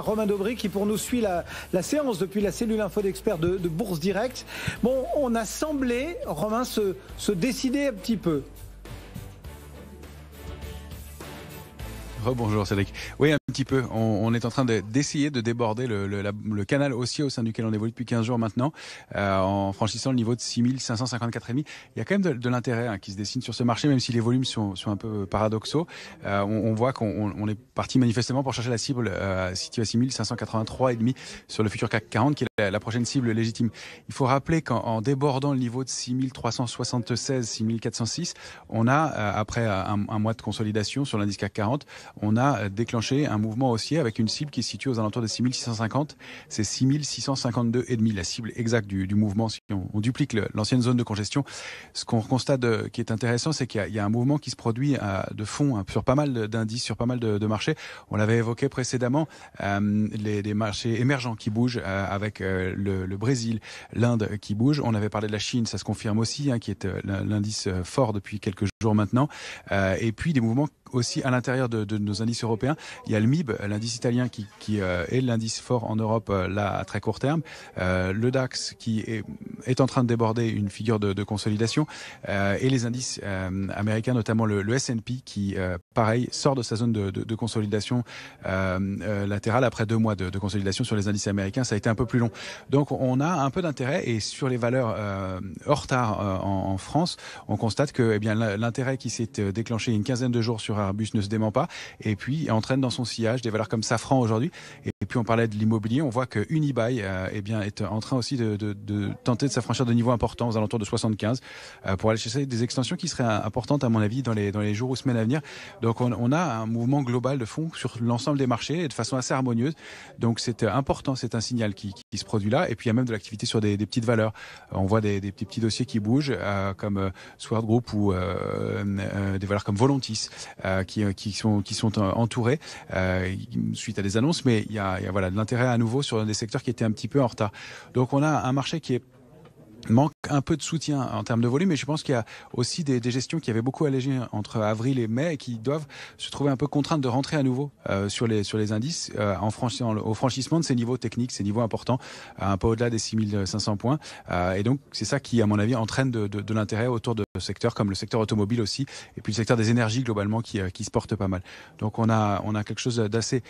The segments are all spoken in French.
Romain Daubry qui pour nous suit la séance depuis la cellule info d'experts de Bourse Direct. Bon, on a semblé, Romain, se décider un petit peu. Rebonjour Cédric. Oui, un petit peu. On est en train d'essayer de déborder le canal haussier au sein duquel on évolue depuis 15 jours maintenant, en franchissant le niveau de 6554,5. Il y a quand même de l'intérêt qui se dessine sur ce marché, même si les volumes sont un peu paradoxaux. On voit qu'on est parti manifestement pour chercher la cible située à 6583,5 sur le futur CAC 40, qui est la prochaine cible légitime. Il faut rappeler qu'en débordant le niveau de 6376, 6406, on a, après un mois de consolidation sur l'indice CAC 40, on a déclenché un mouvement haussier avec une cible qui se situe aux alentours de 6650. C'est 6652,5, la cible exacte du mouvement. Si on duplique l'ancienne zone de congestion, ce qu'on constate qui est intéressant, c'est qu'il y a un mouvement qui se produit de fond sur pas mal d'indices, sur pas mal de marchés. On l'avait évoqué précédemment, les marchés émergents qui bougent avec le Brésil, l'Inde qui bouge. On avait parlé de la Chine, ça se confirme aussi, qui est l'indice fort depuis quelques jours maintenant. Et puis des mouvements aussi à l'intérieur de nos indices européens. Il y a le MIB, l'indice italien qui est l'indice fort en Europe là à très court terme. Le DAX qui est en train de déborder une figure de consolidation. Et les indices américains, notamment le S&P qui, pareil, sort de sa zone de consolidation latérale après 2 mois de consolidation sur les indices américains. Ça a été un peu plus long. Donc on a un peu d'intérêt et sur les valeurs hors retard en France, on constate que l'intérêt qui s'est déclenché il y a une quinzaine de jours sur Airbus ne se dément pas et puis entraîne dans son sillage des valeurs comme Safran aujourd'hui. Et puis on parlait de l'immobilier, on voit que Unibail est en train aussi de tenter de s'affranchir de niveaux importants aux alentours de 75 pour aller chercher des extensions qui seraient importantes à mon avis dans les jours ou semaines à venir. Donc on a un mouvement global de fond sur l'ensemble des marchés et de façon assez harmonieuse. Donc c'est important, c'est un signal qui se produit là. Et puis il y a même de l'activité sur des petites valeurs. On voit des petits dossiers qui bougent comme Sword Group ou des valeurs comme Volantis qui sont entourés suite à des annonces, mais il y a de l'intérêt à nouveau sur des secteurs qui étaient un petit peu en retard. Donc on a un marché qui manque un peu de soutien en termes de volume, mais je pense qu'il y a aussi des gestions qui avaient beaucoup allégé entre avril et mai et qui doivent se trouver un peu contraintes de rentrer à nouveau sur les indices au franchissement de ces niveaux techniques, ces niveaux importants, un peu au-delà des 6500 points. Et donc c'est ça qui, à mon avis, entraîne de l'intérêt autour de secteurs comme le secteur automobile aussi, et puis le secteur des énergies globalement qui se porte pas mal. Donc on a quelque chose d'assez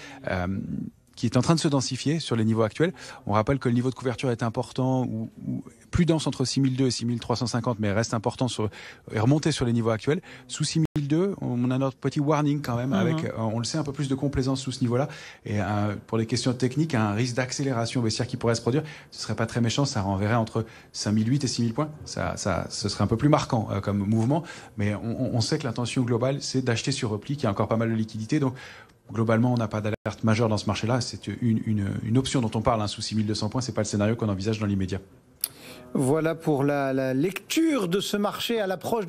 qui est en train de se densifier sur les niveaux actuels. On rappelle que le niveau de couverture est important ou plus dense entre 6002 et 6350, mais reste important et remonté sur les niveaux actuels. Sous 6002, on a notre petit warning quand même, avec, on le sait, un peu plus de complaisance sous ce niveau-là. Et pour les questions techniques, un risque d'accélération baissière qui pourrait se produire, ce serait pas très méchant, ça renverrait entre 5008 et 6000 points. Ce serait un peu plus marquant comme mouvement, mais on sait que l'intention globale, c'est d'acheter sur repli, qu'il y a encore pas mal de liquidités. Donc, globalement, on n'a pas d'alerte majeure dans ce marché-là. C'est une option dont on parle, sous 6200 points. C'est pas le scénario qu'on envisage dans l'immédiat. Voilà pour la lecture de ce marché à l'approche